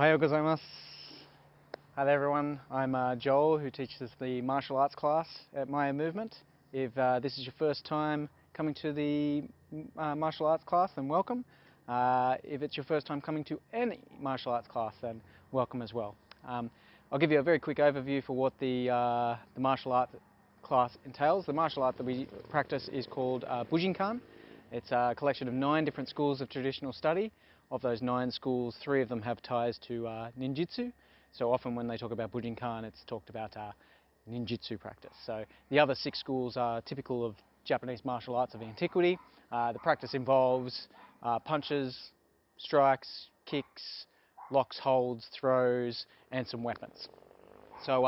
Ohayou gozaimasu. Hi there everyone, I'm Joel, who teaches the martial arts class at Maya Movement. If this is your first time coming to the martial arts class, then welcome. If it's your first time coming to any martial arts class, then welcome as well. I'll give you a very quick overview for what the martial arts class entails. The martial art that we practice is called Bujinkan. It's a collection of 9 different schools of traditional study. Of those 9 schools, 3 of them have ties to ninjutsu. So often when they talk about Bujinkan, it's talked about ninjutsu practice. So the other 6 schools are typical of Japanese martial arts of antiquity. The practice involves punches, strikes, kicks, locks, holds, throws, and some weapons. So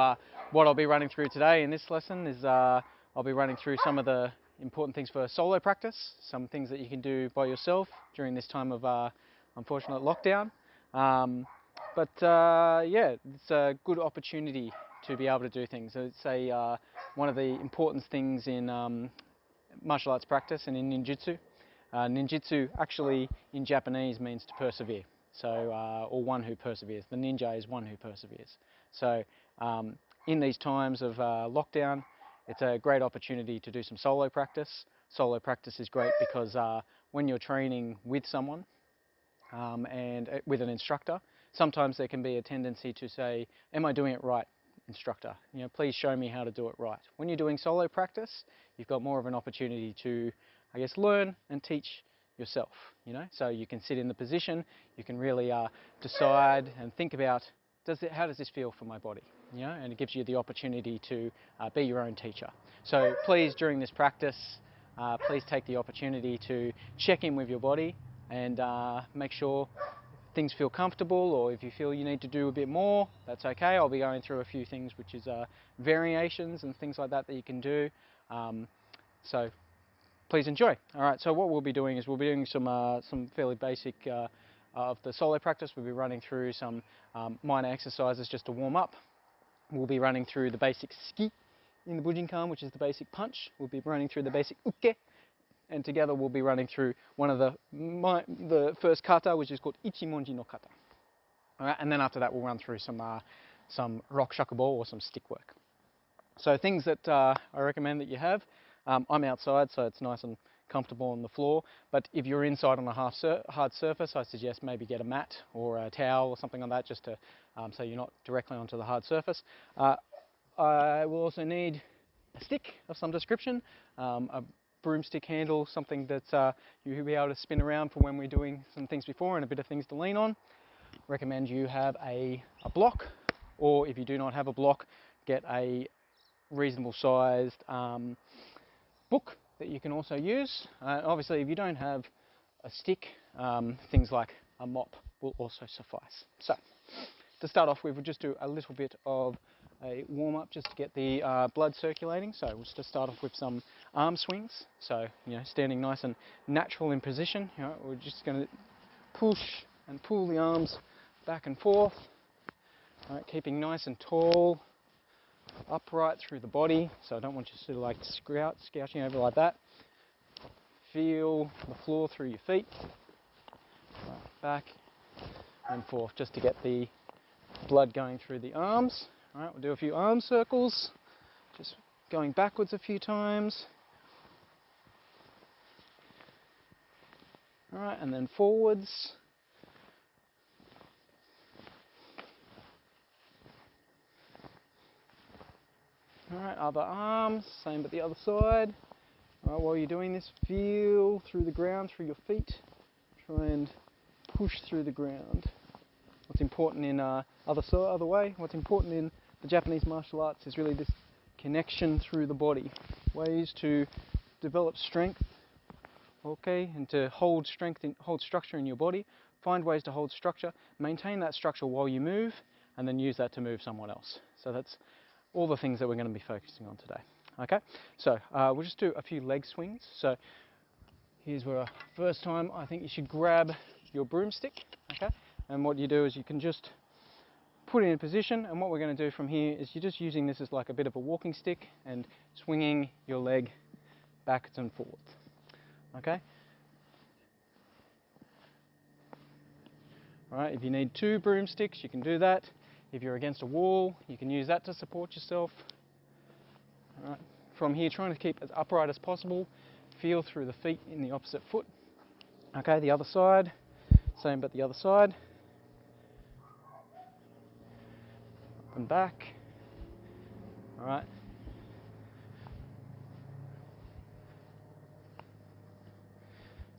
what I'll be running through today in this lesson is I'll be running through some of the important things for solo practice, some things that you can do by yourself during this time of unfortunate lockdown. Yeah, it's a good opportunity to be able to do things. It's one of the important things in martial arts practice and in ninjutsu. Ninjutsu actually in Japanese means to persevere, so or one who perseveres. The ninja is one who perseveres. So in these times of lockdown, it's a great opportunity to do some solo practice. Solo practice is great because when you're training with someone and with an instructor, sometimes there can be a tendency to say, am I doing it right, instructor? You know, please show me how to do it right. When you're doing solo practice, you've got more of an opportunity to, I guess, learn and teach yourself, you know? So you can sit in the position, you can really decide and think about, how does this feel for my body? You know, and it gives you the opportunity to be your own teacher. So please, during this practice, please take the opportunity to check in with your body and make sure things feel comfortable, or if you feel you need to do a bit more, that's okay. I'll be going through a few things which is variations and things like that that you can do. So please enjoy. All right, so what we'll be doing is we'll be doing some fairly basic of the solo practice. We'll be running through some minor exercises just to warm up. We'll be running through the basic ski in the Bujinkan, which is the basic punch. We'll be running through the basic uke, and together we'll be running through one of the first kata, which is called Ichimonji no kata. All right, and then after that we'll run through some rock shakubo or some stick work. So things that I recommend that you have. I'm outside, so it's nice and comfortable on the floor, but if you're inside on a hard surface, I suggest maybe get a mat or a towel or something like that, just to so you're not directly onto the hard surface. I will also need a stick of some description, a broomstick handle, something that you'll be able to spin around for when we're doing some things before, and a bit of things to lean on. Recommend you have a block, or if you do not have a block, get a reasonable sized book that you can also use. Obviously, if you don't have a stick, things like a mop will also suffice. So, to start off with, we'll just do a little bit of a warm-up just to get the blood circulating. So we'll just start off with some arm swings. So, you know, standing nice and natural in position. You know, we're just going to push and pull the arms back and forth. All right, keeping nice and tall, upright through the body, so I don't want you to sort of like scouching over like that. Feel the floor through your feet, right, back and forth, just to get the blood going through the arms. All right, we'll do a few arm circles, just going backwards a few times. All right, and then forwards. All right, other arms, same but the other side. All right, while you're doing this, feel through the ground, through your feet. Try and push through the ground. What's important in other way, what's important in the Japanese martial arts is really this connection through the body. Ways to develop strength, okay, and to hold structure in your body. Find ways to hold structure, maintain that structure while you move, and then use that to move someone else. So that's all the things that we're going to be focusing on today. Okay, so we'll just do a few leg swings. So here's where first time I think you should grab your broomstick. Okay, and what you do is you can just put it in position, and what we're going to do from here is you're just using this as like a bit of a walking stick and swinging your leg backwards and forwards. Okay. All right, if you need 2 broomsticks, you can do that. If you're against a wall, you can use that to support yourself. All right, from here, trying to keep as upright as possible. Feel through the feet in the opposite foot. Okay, the other side, same but the other side. Up and back. All right.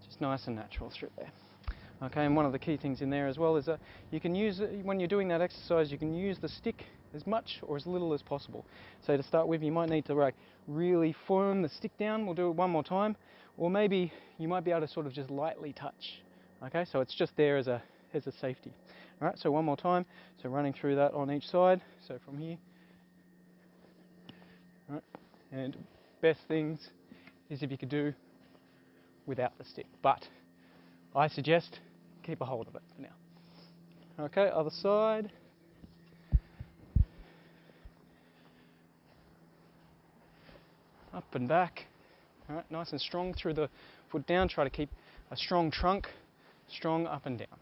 Just nice and natural through there. Okay, and one of the key things in there as well is that you can use, when you're doing that exercise, you can use the stick as much or as little as possible. So to start with, you might need to like really firm the stick down. We'll do it one more time, or maybe you might be able to sort of just lightly touch. Okay, so it's just there as a safety. All right, so one more time. So running through that on each side. So from here. All right, and best things is if you could do without the stick, but I suggest keep a hold of it for now. Okay, other side. Up and back. All right, nice and strong through the foot down. Try to keep a strong trunk, strong up and down.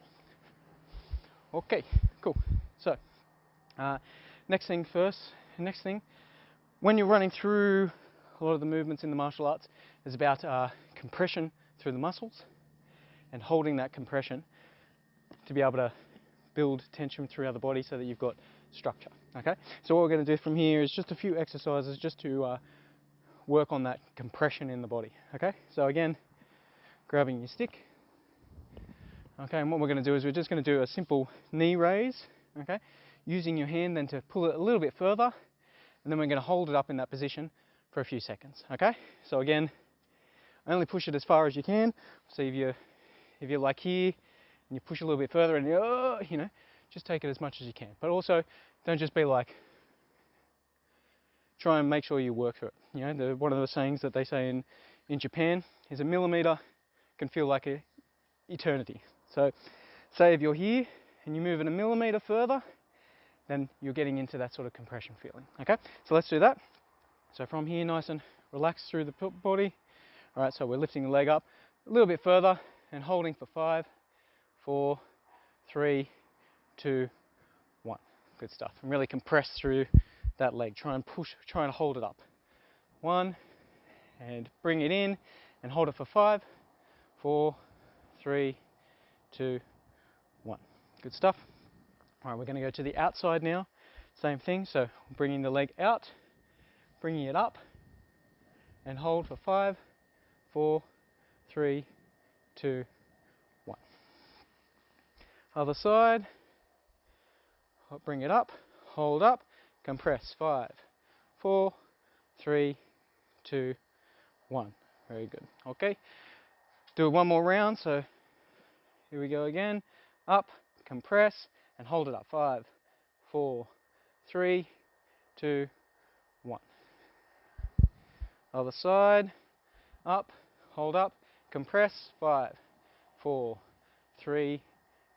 Okay, cool. So, next thing, when you're running through a lot of the movements in the martial arts, is about compression through the muscles and holding that compression to be able to build tension throughout the body so that you've got structure. Okay, so what we're going to do from here is just a few exercises just to work on that compression in the body. Okay, so again, grabbing your stick. Okay, and what we're going to do is we're just going to do a simple knee raise. Okay, using your hand then to pull it a little bit further, and then we're going to hold it up in that position for a few seconds. Okay, so again, only push it as far as you can. So if you're like here and you push a little bit further and you know, just take it as much as you can. But also don't just be like, try and make sure you work through it. You know, one of the sayings that they say in Japan is a millimeter can feel like an eternity. So say if you're here and you move it a millimeter further, then you're getting into that sort of compression feeling. Okay, so let's do that. So from here, nice and relaxed through the body. All right, so we're lifting the leg up a little bit further and holding for 5, 4, 3, 2, 1. Good stuff. And really compress through that leg. Try and push, try and hold it up. 1, and bring it in and hold it for 5, 4, 3, 2, 1. Good stuff. All right, we're going to go to the outside now. Same thing, so bringing the leg out, bringing it up, and hold for 5, 4, 3, 2, 1. Other side. Bring it up, hold up, compress. 5, 4, 3, 2, 1. Very good. Okay. Do it one more round. So here we go again. Up, compress, and hold it up. 5, 4, 3, 2, 1. Other side. Up, hold up, compress. 5, 4, 3,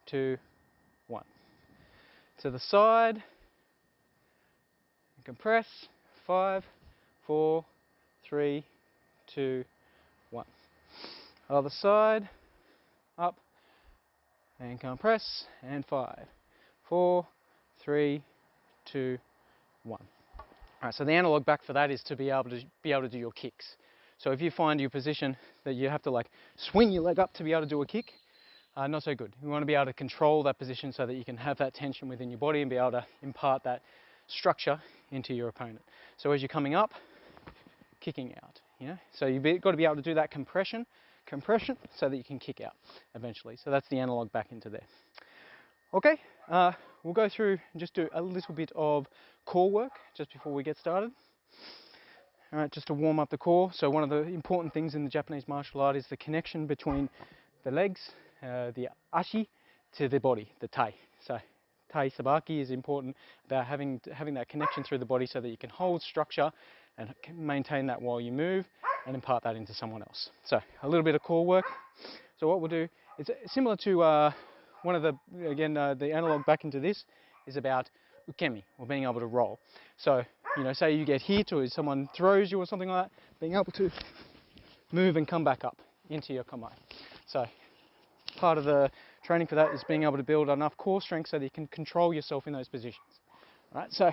2, 1. To the side. Compress. 5, 4, 3, 2, 1. Other side. Up and compress. And 5, 4, 3, 2, 1. All right, so the analog back for that is to be able to do your kicks. So if you find your position that you have to like swing your leg up to be able to do a kick, not so good. You want to be able to control that position so that you can have that tension within your body and be able to impart that structure into your opponent. So as you're coming up, kicking out, you know. So you've got to be able to do that compression, so that you can kick out eventually. So that's the analog back into there. Okay, we'll go through and just do a little bit of core work just before we get started. All right, just to warm up the core. So one of the important things in the Japanese martial art is the connection between the legs, the ashi, to the body, the tai. So tai sabaki is important about having that connection through the body so that you can hold structure and maintain that while you move and impart that into someone else. So a little bit of core work. So what we'll do is similar to one of the, again, the analog back into this is about ukemi, or being able to roll. So, you know, say you get hit or someone throws you or something like that, being able to move and come back up into your kamae. So part of the training for that is being able to build enough core strength so that you can control yourself in those positions. All right, so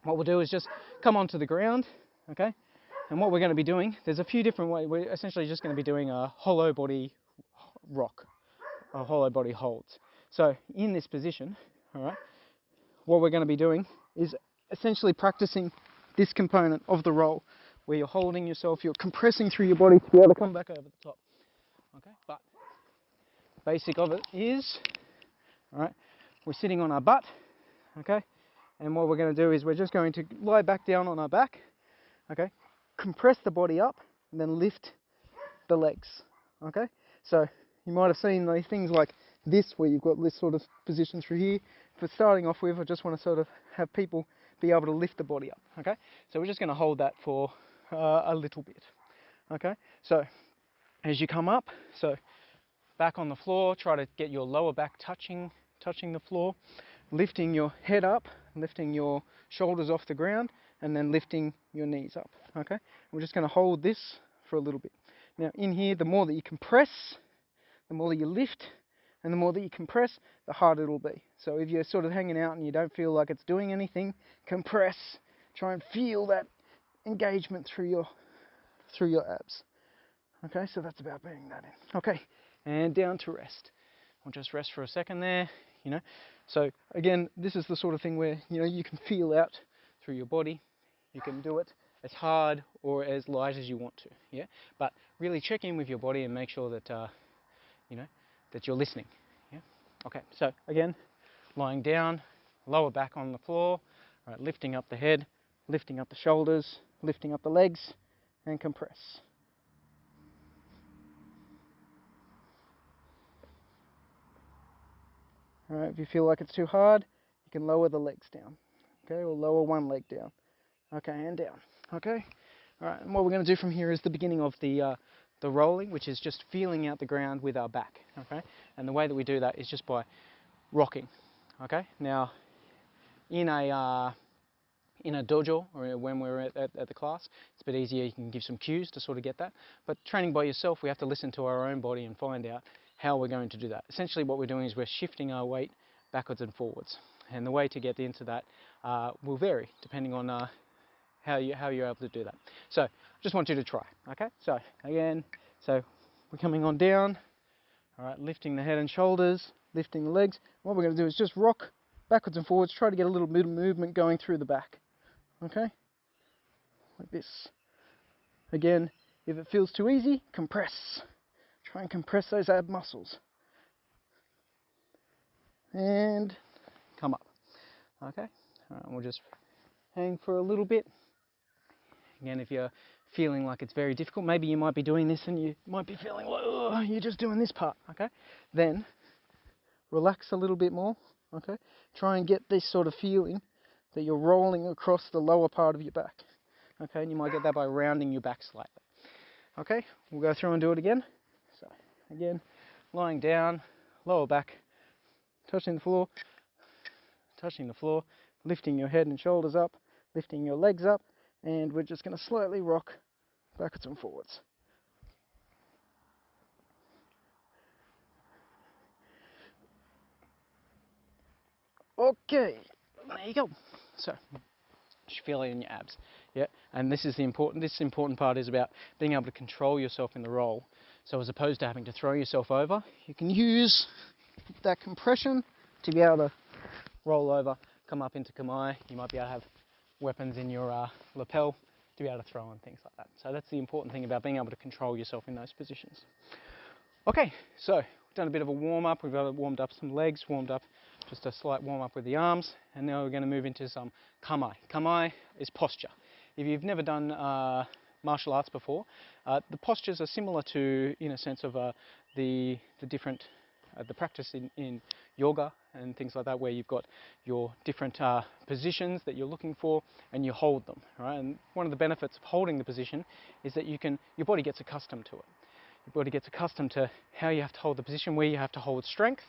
what we'll do is just come onto the ground, okay? And what we're going to be doing, there's a few different ways. We're essentially just going to be doing a hollow body rock, a hollow body holds. So in this position, all right, what we're going to be doing is essentially practicing this component of the roll, where you're holding yourself, you're compressing through your body to be able to come back over the top. Okay, but basic of it is, all right, we're sitting on our butt, okay, and what we're going to do is we're just going to lie back down on our back, okay, compress the body up, and then lift the legs, okay. So you might have seen these things like this, where you've got this sort of position through here. For starting off with, I just want to sort of have people be able to lift the body up, okay. So we're just going to hold that for a little bit, okay. So as you come up, so back on the floor, try to get your lower back touching the floor, lifting your head up, lifting your shoulders off the ground, and then lifting your knees up, okay. We're just going to hold this for a little bit. Now in here, the more that you compress, the more that you lift, and the more that you compress, the harder it'll be. So if you're sort of hanging out and you don't feel like it's doing anything, compress, try and feel that engagement through your abs. Okay, so that's about bringing that in. Okay, and down to rest. We'll just rest for a second there, you know. So again, this is the sort of thing where, you know, you can feel out through your body. You can do it as hard or as light as you want to, yeah. But really check in with your body and make sure that, you know, that you're listening, yeah. Okay, so again, lying down, lower back on the floor, all right, lifting up the head, lifting up the shoulders, lifting up the legs, and compress. All right, if you feel like it's too hard, you can lower the legs down, okay, or lower one leg down, okay, and down, okay. All right, and what we're going to do from here is the beginning of the rolling, which is just feeling out the ground with our back, okay. And the way that we do that is just by rocking, okay. Now, in a dojo, or when we're at the class, it's a bit easier. You can give some cues to sort of get that. But training by yourself, we have to listen to our own body and find out how we're going to do that. Essentially what we're doing is we're shifting our weight backwards and forwards. And the way to get into that will vary depending on how you're able to do that. So I just want you to try, okay? So again, so we're coming on down, all right, lifting the head and shoulders, lifting the legs. What we're going to do is just rock backwards and forwards, try to get a little bit of movement going through the back, okay? Like this. Again, if it feels too easy, compress. Try and compress those ab muscles. And come up, okay? All right, we'll just hang for a little bit. Again, if you're feeling like it's very difficult, maybe you might be doing this and you might be feeling like, oh, you're just doing this part, okay? Then relax a little bit more, okay? Try and get this sort of feeling that you're rolling across the lower part of your back, okay? And you might get that by rounding your back slightly, okay? We'll go through and do it again. So again, lying down, lower back, touching the floor, lifting your head and shoulders up, lifting your legs up, and we're just going to slightly rock backwards and forwards. Okay, there you go. So you feel it in your abs, yeah. And this important part is about being able to control yourself in the roll. So as opposed to having to throw yourself over, you can use that compression to be able to roll over, come up into Kamae. You might be able to have weapons in your lapel to be able to throw and things like that. So that's the important thing about being able to control yourself in those positions. Okay, so we've done a bit of a warm-up. We've warmed up some legs, warmed up just a slight warm-up with the arms, and now we're going to move into some Kamae. Kamae is posture. If you've never done martial arts before, the postures are similar to, in a sense, of the different the practice in yoga and things like that, where you've got your different positions that you're looking for and you hold them, right? And one of the benefits of holding the position is that your body gets accustomed to it. Your body gets accustomed to how you have to hold the position, where you have to hold strength,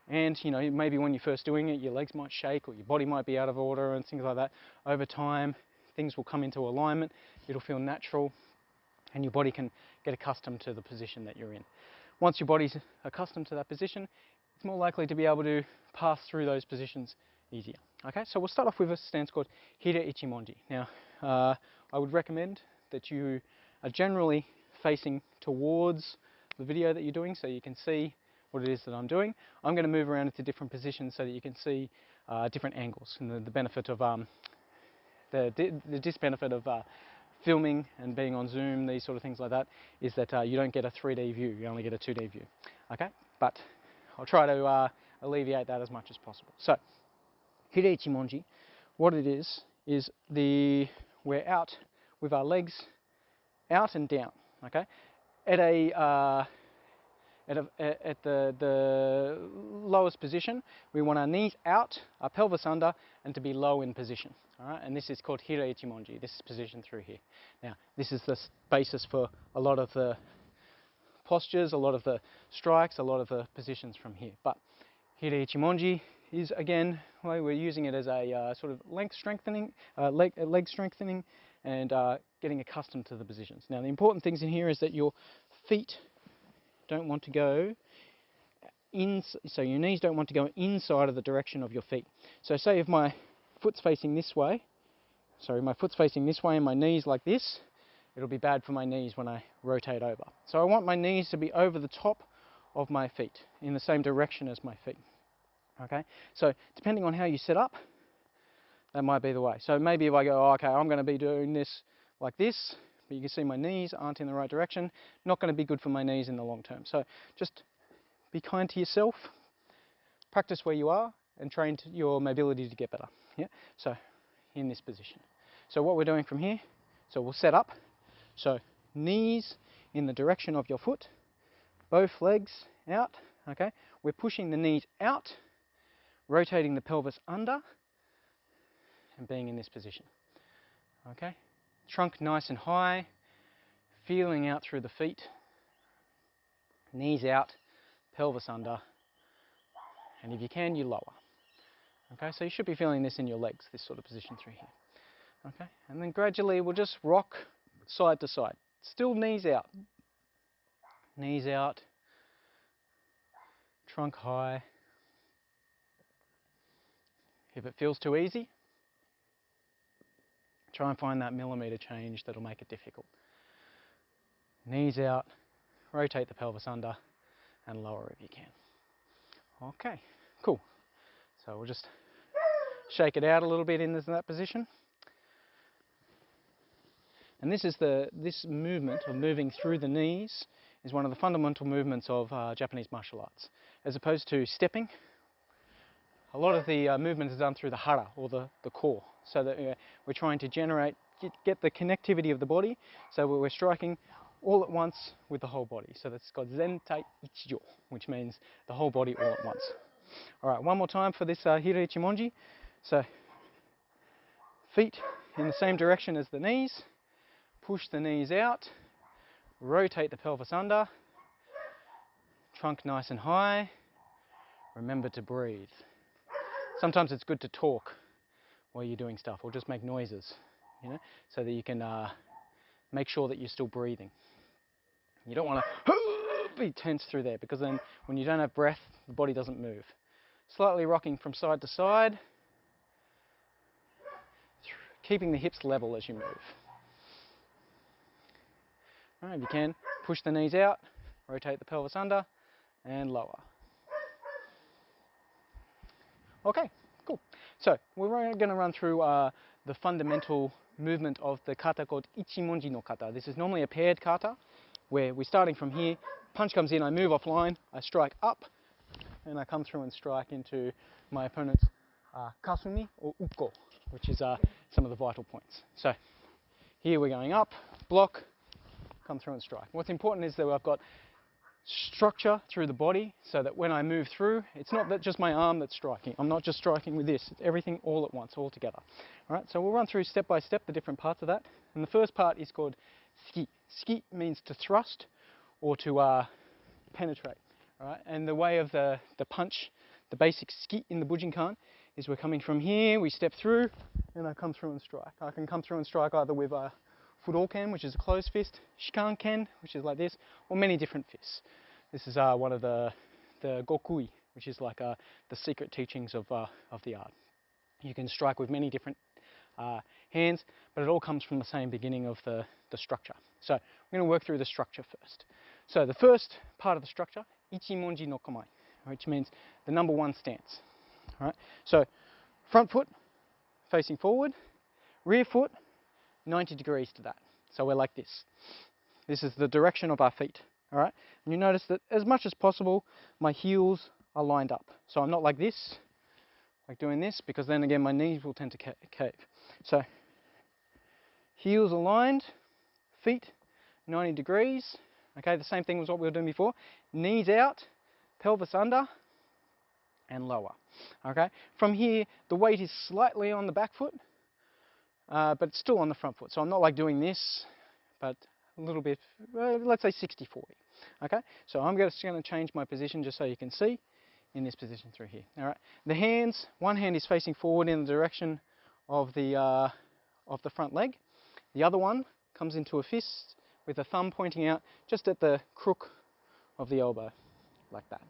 and you know, maybe when you're first doing it, your legs might shake or your body might be out of order and things like that. Over time, things will come into alignment, it'll feel natural, and your body can get accustomed to the position that you're in. Once your body's accustomed to that position, it's more likely to be able to pass through those positions easier. Okay, so we'll start off with a stance called Hira Ichimonji. Now, I would recommend that you are generally facing towards the video that you're doing so you can see what it is that I'm doing. I'm going to move around into different positions so that you can see different angles, and the benefit of the disbenefit of filming and being on Zoom, these sort of things like that, is that you don't get a 3D view, you only get a 2D view. Okay, but I'll try to alleviate that as much as possible. So, Hira Ichimonji, what it is we're out with our legs out and down. Okay, at the lowest position, we want our knees out, our pelvis under, and to be low in position. All right, and this is called Hira Ichimonji. This is position through here. Now, this is the basis for a lot of the postures, a lot of the strikes, a lot of the positions from here. But Hira Ichimonji is, again, well, we're using it as a sort of leg strengthening and getting accustomed to the positions. Now, the important things in here is that your feet don't want to go in, so your knees don't want to go inside of the direction of your feet. So say if my foot's facing this way, and my knees like this, it'll be bad for my knees when I rotate over. So I want my knees to be over the top of my feet, in the same direction as my feet. Okay, so depending on how you set up, that might be the way. So maybe if I go, oh, okay, I'm going to be doing this like this, but you can see my knees aren't in the right direction, not going to be good for my knees in the long term. So just be kind to yourself, practice where you are, and train your mobility to get better. Yeah, so in this position. So what we're doing from here, so we'll set up, so knees in the direction of your foot, both legs out. Okay, we're pushing the knees out, rotating the pelvis under, and being in this position. Okay, trunk nice and high, feeling out through the feet, knees out, pelvis under, and if you can, you lower. Okay, so you should be feeling this in your legs, this sort of position through here. Okay, and then gradually we'll just rock side to side. Still knees out, trunk high. If it feels too easy, try and find that millimeter change that'll make it difficult. Knees out, rotate the pelvis under, and lower if you can. Okay, cool. So we'll just shake it out a little bit in that position. And this movement of moving through the knees is one of the fundamental movements of Japanese martial arts. As opposed to stepping, a lot of the movement is done through the hara, or the core, so that we're trying to get the connectivity of the body, so we're striking all at once with the whole body. So that's called Zentai Ichijo, which means the whole body all at once. All right, one more time for this Hira Ichimonji. So feet in the same direction as the knees, push the knees out, rotate the pelvis under, trunk nice and high, remember to breathe. Sometimes it's good to talk while you're doing stuff, or just make noises, you know, so that you can make sure that you're still breathing. You don't want to be tense through there, because then when you don't have breath, the body doesn't move. Slightly rocking from side to side, keeping the hips level as you move. All right, if you can, push the knees out, rotate the pelvis under, and lower. Okay, cool. So we're going to run through the fundamental movement of the kata called Ichimonji no kata. This is normally a paired kata, where we're starting from here, punch comes in, I move offline, I strike up, and I come through and strike into my opponent's kasumi or uko, which is some of the vital points. So here we're going up, block, come through and strike. What's important is that I've got structure through the body, so that when I move through, it's not that just my arm that's striking. I'm not just striking with this, it's everything all at once, all together. All right, so we'll run through step by step the different parts of that. And the first part is called ski. Ski means to thrust or to penetrate. All right, and the way of the punch, the basic ski in the Bujinkan, is we're coming from here, we step through, and I come through and strike. I can come through and strike either with a Fudoken, which is a closed fist, Shikanken, which is like this, or many different fists. This is one of the Gokui which is like the secret teachings of the art. You can strike with many different hands, but it all comes from the same beginning of the structure. So we're going to work through the structure first. So the first part of the structure, Ichimonji no komai, which means the number one stance. All right. So front foot facing forward, rear foot 90 degrees to that. So we're like this. This is the direction of our feet. All right. And you notice that as much as possible, my heels are lined up. So I'm not like this, like doing this, because then again my knees will tend to cave. So heels aligned, feet 90 degrees. Okay, the same thing as what we were doing before. Knees out, pelvis under, and lower. Okay, from here the weight is slightly on the back foot, but it's still on the front foot. So I'm not like doing this, but a little bit, let's say 60-40. Okay, so I'm just going to change my position just so you can see in this position through here. All right, the hands, one hand is facing forward in the direction of the front leg. The other one comes into a fist with the thumb pointing out just at the crook of the elbow, like that.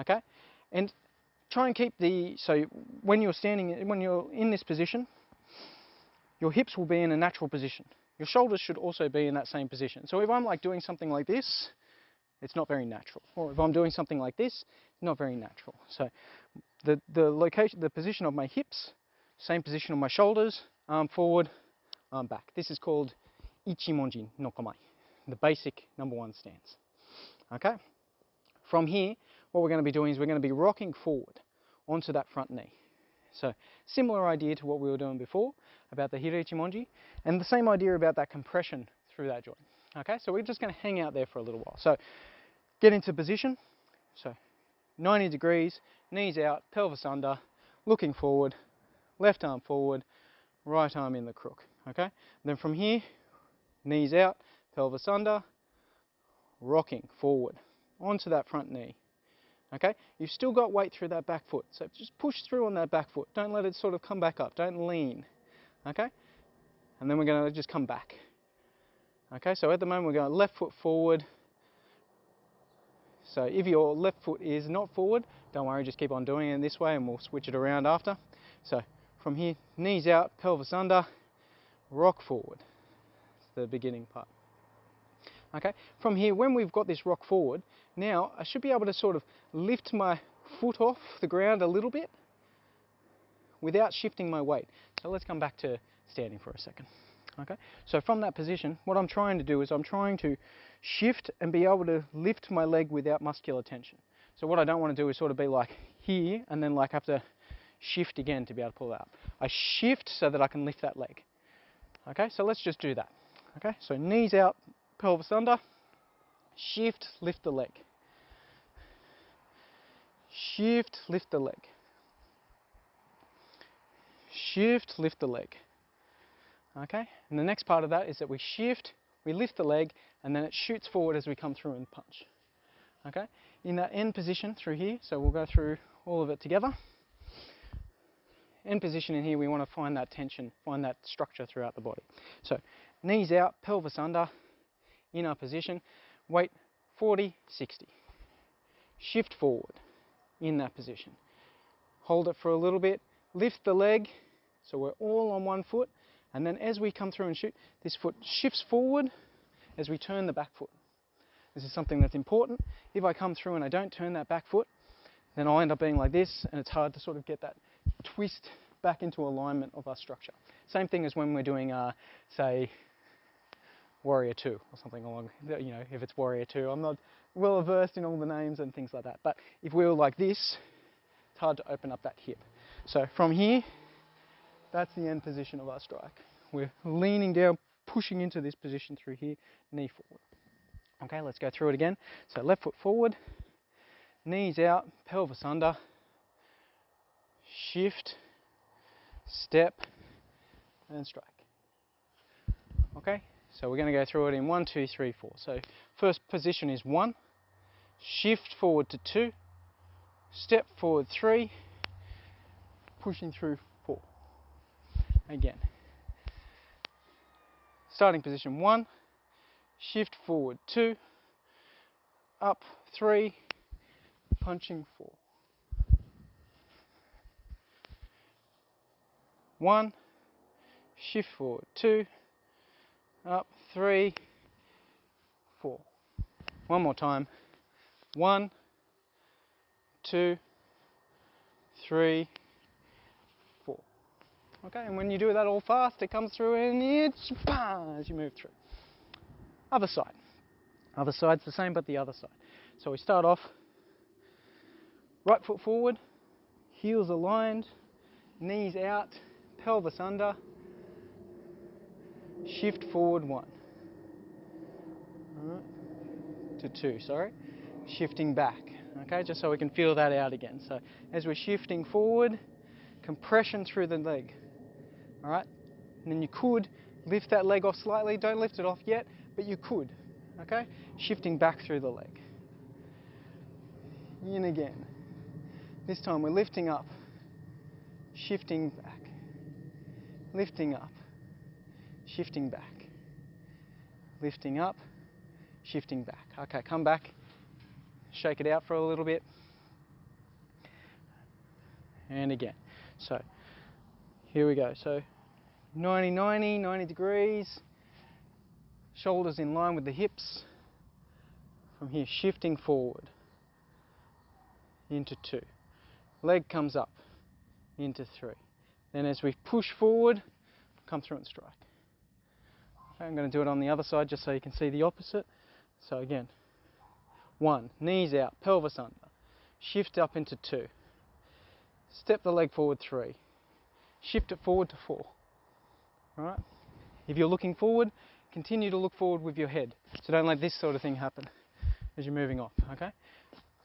Okay, and try and keep so when you're standing, when you're in this position, your hips will be in a natural position. Your shoulders should also be in that same position. So if I'm like doing something like this, it's not very natural. Or if I'm doing something like this, it's not very natural. So the location, the position of my hips, same position of my shoulders, arm forward, arm back. This is called Ichimonji no komai, the basic number one stance. Okay? From here, what we're going to be doing is we're going to be rocking forward onto that front knee. So similar idea to what we were doing before about the Hira Ichimonji, and the same idea about that compression through that joint. Okay, so we're just going to hang out there for a little while. So get into position. So 90 degrees, knees out, pelvis under, looking forward, left arm forward, right arm in the crook. Okay, and then from here, knees out, pelvis under, rocking forward onto that front knee. Okay, you've still got weight through that back foot, so just push through on that back foot. Don't let it sort of come back up, don't lean. Okay, and then we're going to just come back. Okay, so at the moment we're going left foot forward. So if your left foot is not forward, don't worry, just keep on doing it this way and we'll switch it around after. So from here, knees out, pelvis under, rock forward. It's the beginning part. Okay, from here, when we've got this rock forward, now I should be able to sort of lift my foot off the ground a little bit without shifting my weight. So let's come back to standing for a second. Okay, so from that position, what I'm trying to do is I'm trying to shift and be able to lift my leg without muscular tension. So what I don't want to do is sort of be like here and then like have to shift again to be able to pull it out. I shift so that I can lift that leg. Okay, so let's just do that. Okay, so knees out, pelvis under, shift, lift the leg. Shift, lift the leg. Shift, lift the leg. Okay, and the next part of that is that we shift, we lift the leg, and then it shoots forward as we come through and punch. Okay, in that end position through here, so we'll go through all of it together. End position in here, we want to find that tension, find that structure throughout the body. So knees out, pelvis under, in our position, weight 40, 60. Shift forward in that position. Hold it for a little bit, lift the leg, so we're all on one foot, and then as we come through and shoot, this foot shifts forward as we turn the back foot. This is something that's important. If I come through and I don't turn that back foot, then I'll end up being like this, and it's hard to sort of get that twist back into alignment of our structure. Same thing as when we're doing, say, Warrior 2 or something along, you know, if it's Warrior 2. I'm not well versed in all the names and things like that, but if we were like this, it's hard to open up that hip. So from here, that's the end position of our strike. We're leaning down, pushing into this position through here, knee forward. Okay, let's go through it again. So left foot forward, knees out, pelvis under, shift, step, and strike. Okay, so we're going to go through it in 1, 2, 3, 4. So first position is 1, shift forward to 2, step forward 3, pushing through 4. Again. Starting position 1, shift forward 2, up 3, punching 4. 1, shift forward, 2, up, 3, 4. One more time. 1, 2, 3, 4. Okay, and when you do that all fast, it comes through and it's bang as you move through. Other side. Other side's the same, but the other side. So we start off, right foot forward, heels aligned, knees out, pelvis under, shift forward 1. All right. To 2, sorry. Shifting back, okay, just so we can feel that out again. So as we're shifting forward, compression through the leg, all right? And then you could lift that leg off slightly. Don't lift it off yet, but you could, okay? Shifting back through the leg. In again. This time we're lifting up, shifting back, lifting up, shifting back, lifting up, shifting back. Okay, come back, shake it out for a little bit, and again. So here we go. So 90 degrees, shoulders in line with the hips. From here, shifting forward into 2. Leg comes up into 3. Then as we push forward, come through and strike. Okay, I'm going to do it on the other side just so you can see the opposite. So again, 1, knees out, pelvis under, shift up into 2, step the leg forward 3, shift it forward to 4. All right? If you're looking forward, continue to look forward with your head. So don't let this sort of thing happen as you're moving off, okay?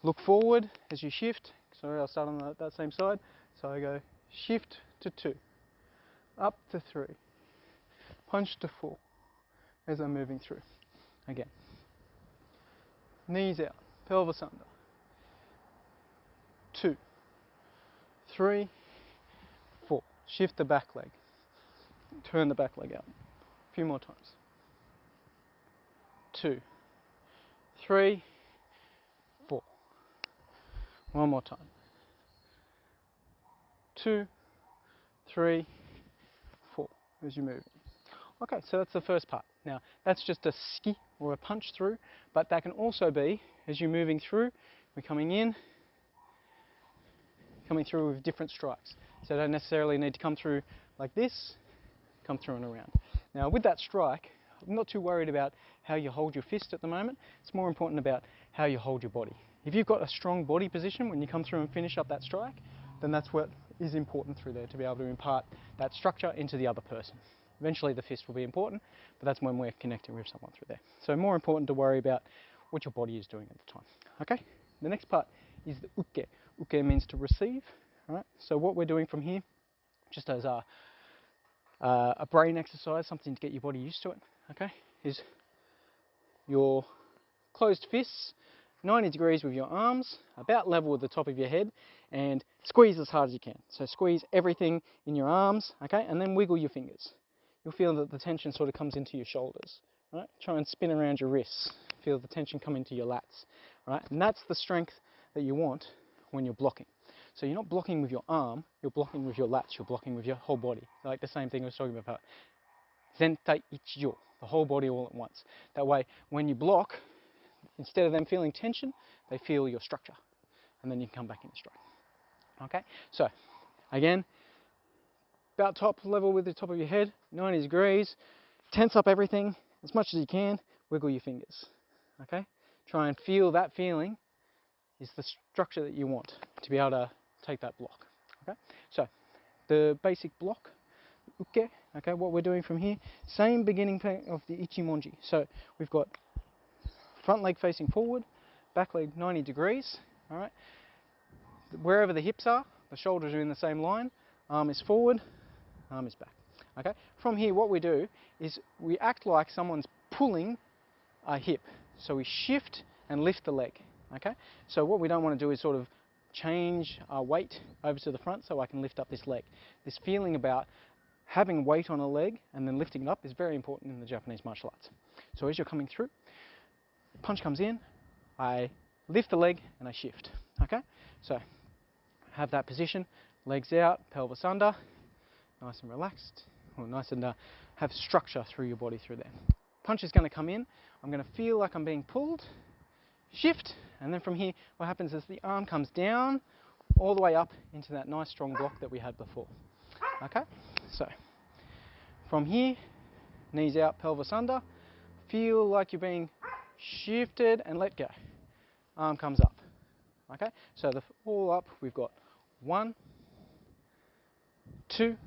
Look forward as you shift. Sorry, I'll start on that same side. So I go shift to 2, up to 3, punch to 4 as I'm moving through. Again. Knees out, pelvis under. 2, 3, 4. Shift the back leg. Turn the back leg out. A few more times. 2, 3, 4. One more time. 2, 3, 4 as you move. Okay, so that's the first part. Now, that's just a ski or a punch through, but that can also be, as you're moving through, we're coming in, coming through with different strikes. So don't necessarily need to come through like this, come through and around. Now, with that strike, I'm not too worried about how you hold your fist at the moment. It's more important about how you hold your body. If you've got a strong body position when you come through and finish up that strike, then that's what is important through there, to be able to impart that structure into the other person. Eventually the fist will be important, but that's when we're connecting with someone through there. So more important to worry about what your body is doing at the time. Okay? The next part is the uke. Uke means to receive. All right? So what we're doing from here, just as a brain exercise, something to get your body used to it, okay, is your closed fists, 90 degrees with your arms, about level with the top of your head, and squeeze as hard as you can. So squeeze everything in your arms, okay, and then wiggle your fingers. You'll feel that the tension sort of comes into your shoulders, right? Try and spin around your wrists. Feel the tension come into your lats, right? And that's the strength that you want when you're blocking. So you're not blocking with your arm, you're blocking with your lats, you're blocking with your whole body. Like the same thing I was talking about. Zentai ichijo, the whole body all at once. That way, when you block, instead of them feeling tension, they feel your structure. And then you can come back in and strike. Okay? So, again, about top level with the top of your head, 90 degrees, tense up everything as much as you can, wiggle your fingers, okay? Try and feel that feeling is the structure that you want to be able to take that block, okay? So, the basic block, uke, okay, what we're doing from here, same beginning point of the Ichimonji. So, we've got front leg facing forward, back leg 90 degrees, all right? Wherever the hips are, the shoulders are in the same line, arm is forward, arm is back. Okay. From here, what we do is we act like someone's pulling a hip. So we shift and lift the leg. Okay. So what we don't want to do is sort of change our weight over to the front so I can lift up this leg. This feeling about having weight on a leg and then lifting it up is very important in the Japanese martial arts. So as you're coming through, punch comes in, I lift the leg and I shift. Okay. So have that position, legs out, pelvis under. nice and relaxed, or nice and have structure through your body through there. Punch is going to come in. I'm going to feel like I'm being pulled, shift, and then from here what happens is the arm comes down all the way up into that nice strong block that we had before. Okay, so from here, knees out, pelvis under, feel like you're being shifted and let go. Arm comes up. Okay, so all up, we've got 1, 2,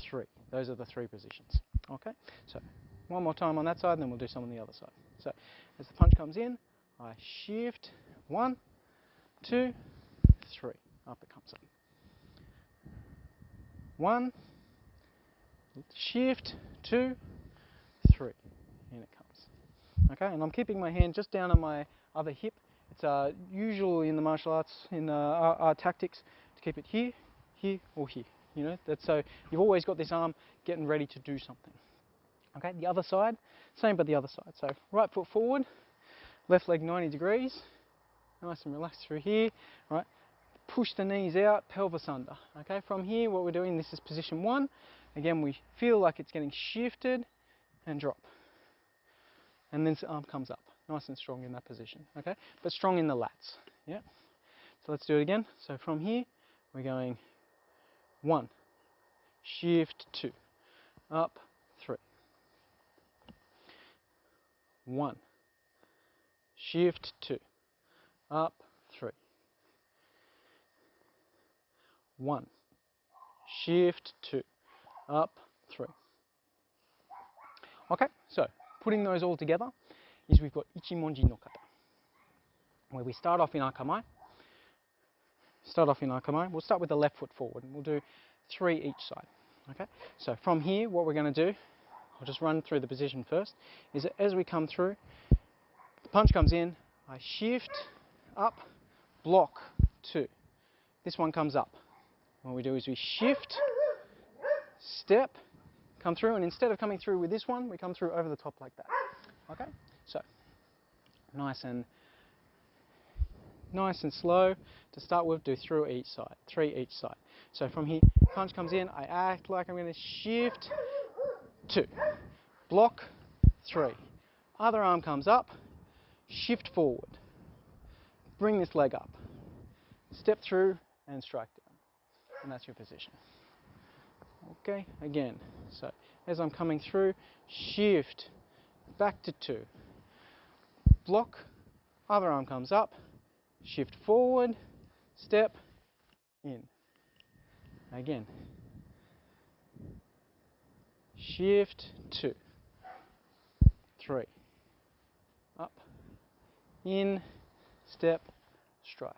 3. Those are the 3 positions. Okay, so one more time on that side, and then we'll do some on the other side. So as the punch comes in, I shift, 1, 2, 3. Up it comes up. 1, shift, 2, 3. In it comes. Okay, and I'm keeping my hand just down on my other hip. It's usual in the martial arts, in our tactics, to keep it here, here, or here. You know, that's so you've always got this arm getting ready to do something. Okay, the other side, same but the other side. So right foot forward, left leg 90 degrees, nice and relaxed through here. Right, push the knees out, pelvis under. Okay, from here, what we're doing, this is position 1. Again, we feel like it's getting shifted and drop, and then the arm comes up. Nice and strong in that position, okay? But strong in the lats, yeah? So let's do it again. So from here, we're going 1, shift, 2, up, 3. 1, shift, 2, up, 3. 1, shift, 2, up, 3. Okay, so putting those all together is we've got Ichimonji no kata, where we start off in akamai. We'll start with the left foot forward, and we'll do 3 each side. Okay, so from here, what we're going to do, I'll just run through the position first, is that as we come through, the punch comes in, I shift, up, block, 2. This one comes up. What we do is we shift, step, come through, and instead of coming through with this one, we come through over the top like that. Okay, so nice and slow to start with. Do 3 each side. So from here, punch comes in, I act like I'm going to shift, 2, block, 3. Other arm comes up, shift forward, bring this leg up, step through and strike down, and that's your position. Okay, again, so as I'm coming through, shift, back to 2, block, other arm comes up, shift forward, step, in. Again, shift, 2, 3, up, in, step, strike.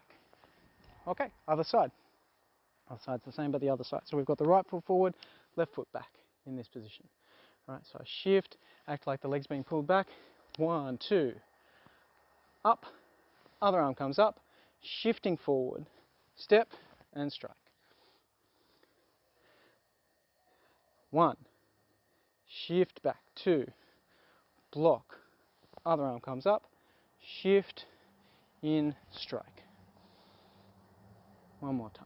Okay, other side. Other side's the same but the other side. So we've got the right foot forward, left foot back in this position. All right, so I shift, act like the leg's being pulled back. 1, 2, up, other arm comes up, shifting forward, step and strike. 1, shift back, 2, block, other arm comes up, shift, in, strike. One more time.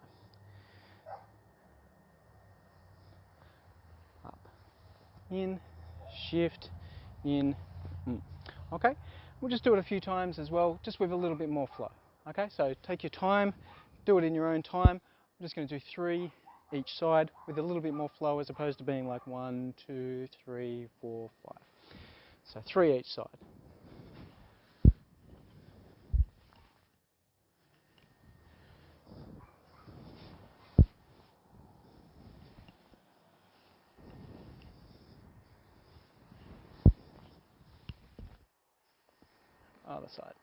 Up, in, shift, in, Okay, we'll just do it a few times as well, just with a little bit more flow. Okay, so take your time, do it in your own time. I'm just going to do 3 each side with a little bit more flow as opposed to being like 1, 2, 3, 4, 5. So 3 each side. Other side.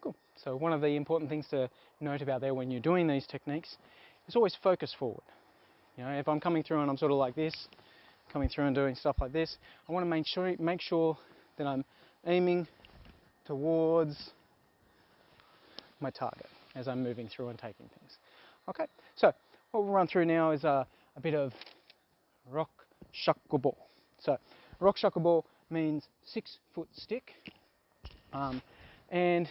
Cool. So one of the important things to note about there when you're doing these techniques is always focus forward. You know, if I'm coming through and I'm sort of like this, coming through and doing stuff like this, I want to make sure that I'm aiming towards my target as I'm moving through and taking things. Okay, so what we'll run through now is a bit of rock shakubo. So rock shakubo means 6-foot stick, and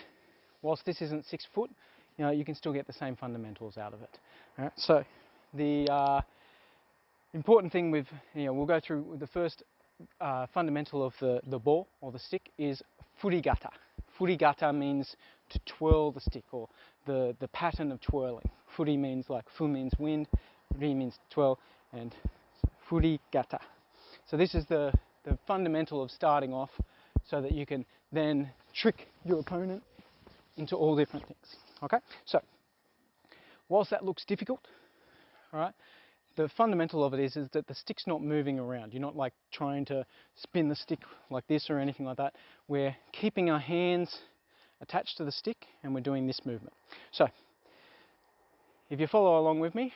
whilst this isn't 6 foot, you can still get the same fundamentals out of it. All right, so the important thing with, we'll go through the first fundamental of the ball or the stick is Furigata. Furigata means to twirl the stick, or the pattern of twirling. Furi means like, fu means wind, ri means twirl, and Furigata. So this is the fundamental of starting off, so that you can then trick your opponent into all different things. Okay, so whilst that looks difficult, all right, the fundamental of it is that the stick's not moving around. You're not like trying to spin the stick like this or anything like that. We're keeping our hands attached to the stick and we're doing this movement. So if you follow along with me,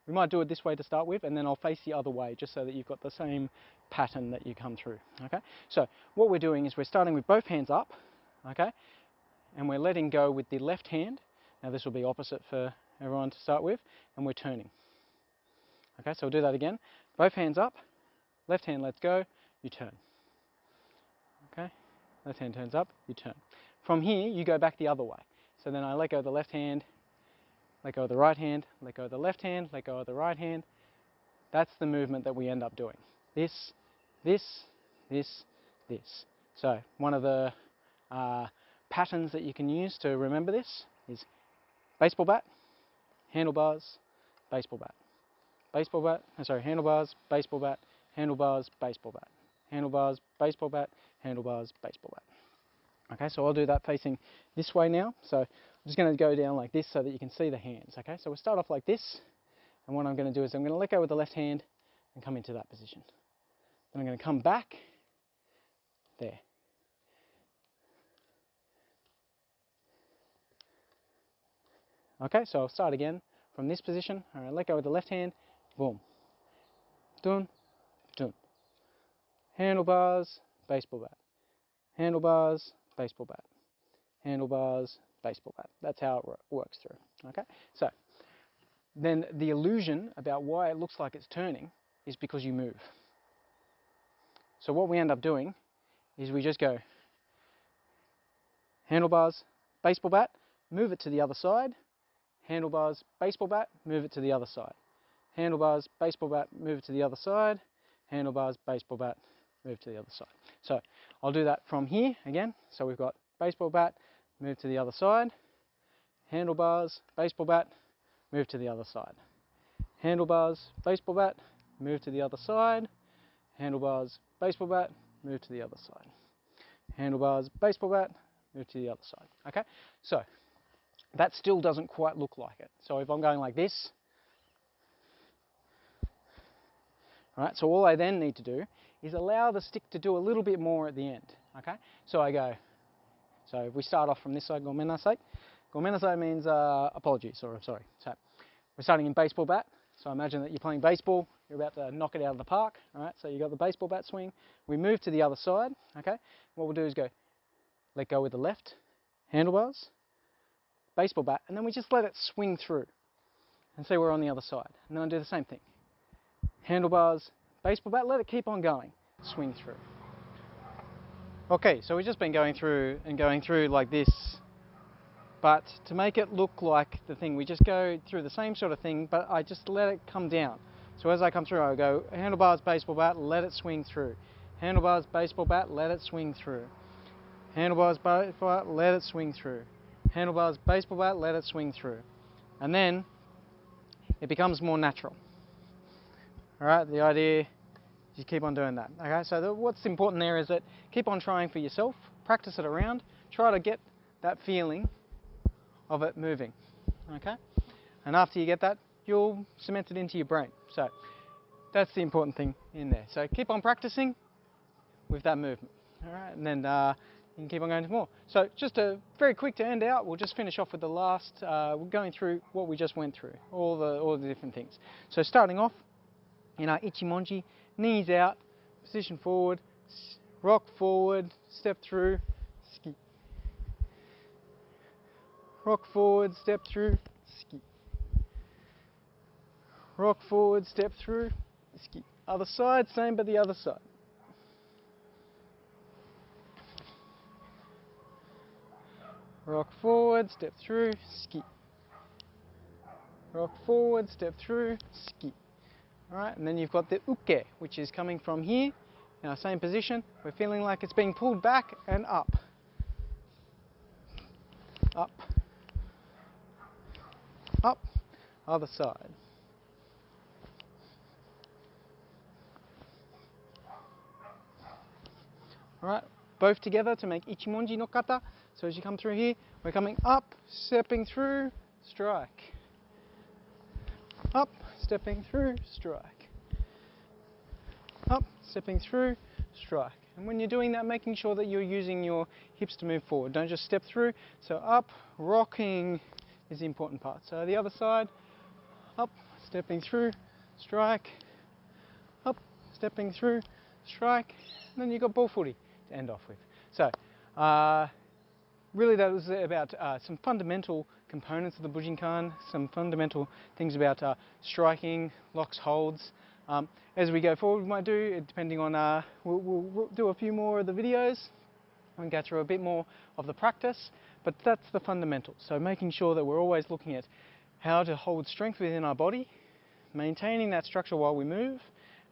we might do it this way to start with, and then I'll face the other way just so that you've got the same pattern that you come through. Okay, so what we're doing is we're starting with both hands up, okay, and we're letting go with the left hand. Now this will be opposite for everyone to start with, and we're turning. Okay, so we'll do that again. Both hands up, left hand lets go, you turn. Okay, left hand turns up, you turn. From here, you go back the other way. So then I let go of the left hand, let go of the right hand, let go of the left hand, let go of the right hand. That's the movement that we end up doing. This, this, this, this. So one of the patterns that you can use to remember this is baseball bat, handlebars, baseball bat. Baseball bat, handlebars, baseball bat, handlebars, baseball bat. Handlebars, baseball bat, handlebars, baseball bat. Okay, so I'll do that facing this way now. So I'm just going to go down like this so that you can see the hands. Okay, so we'll start off like this, and what I'm going to do is I'm going to let go with the left hand and come into that position. Then I'm going to come back there. Okay, so I'll start again from this position. All right, let go with the left hand, boom, dun, dun. Handlebars, baseball bat. Handlebars, baseball bat. Handlebars, baseball bat. That's how it works through. Okay, so then the illusion about why it looks like it's turning is because you move. So what we end up doing is we just go handlebars, baseball bat, move it to the other side. Handlebars, baseball bat, move it to the other side. Handlebars, baseball bat, move it to the other side. Handlebars, baseball bat, move to the other side. So I'll do that from here again. So we've got baseball bat, move to the other side. Handlebars, baseball bat, move to the other side. Handlebars, baseball bat, move to the other side. Handlebars, baseball bat, move to the other side. Handlebars, baseball bat, move to the other side. Okay, so that still doesn't quite look like it. So if I'm going like this, all right, so all I then need to do is allow the stick to do a little bit more at the end. Okay, so I go, so if we start off from this side, gomenasai. Gomenasai means apologies, or sorry. So we're starting in baseball bat. So imagine that you're playing baseball, you're about to knock it out of the park. All right, so you got the baseball bat swing. We move to the other side. Okay, what we'll do is go, let go with the left, handlebars, baseball bat, and then we just let it swing through and see we're on the other side. And then I do the same thing. Handlebars, baseball bat, let it keep on going, swing through. Okay, so we've just been going through like this, but to make it look like the thing, we just go through the same sort of thing, but I just let it come down. So as I come through, I go handlebars, baseball bat, let it swing through. Handlebars, baseball bat, let it swing through. Handlebars, baseball bat, let it swing through. Handlebars, baseball bat, let it swing through. And then it becomes more natural. All right, the idea is you keep on doing that. Okay, so what's important there is that keep on trying for yourself, practice it around, try to get that feeling of it moving. Okay, and after you get that, you'll cement it into your brain. So that's the important thing in there. So keep on practicing with that movement. All right, and then you can keep on going to more. So just a very quick to end out, we'll just finish off with the last, we're going through what we just went through, all the different things. So starting off, in our Ichimonji, knees out, position forward, rock forward, step through, ski. Rock forward, step through, ski. rock forward, step through, ski. Other side, same but the other side. Rock forward, step through, ski. Rock forward, step through, ski. Alright, and then you've got the uke, which is coming from here, in our same position. We're feeling like it's being pulled back and up. Up. Up. Other side. Alright, both together to make Ichimonji no kata. So as you come through here, we're coming up, stepping through, strike. Up, stepping through, strike. Up, stepping through, strike. And when you're doing that, making sure that you're using your hips to move forward. Don't just step through. So up, rocking is the important part. So the other side, up, stepping through, strike. Up, stepping through, strike. And then you've got ball footy to end off with. So really that was about some fundamental components of the Bujinkan, some fundamental things about striking, locks, holds. As we go forward, we might do, depending on, we'll do a few more of the videos and go through a bit more of the practice, but that's the fundamentals. So making sure that we're always looking at how to hold strength within our body, maintaining that structure while we move,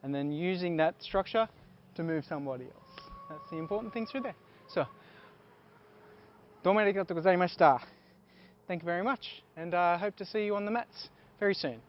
and then using that structure to move somebody else. That's the important thing through there. So, どうもありがとうございました. Thank you very much, and I hope to see you on the mats very soon.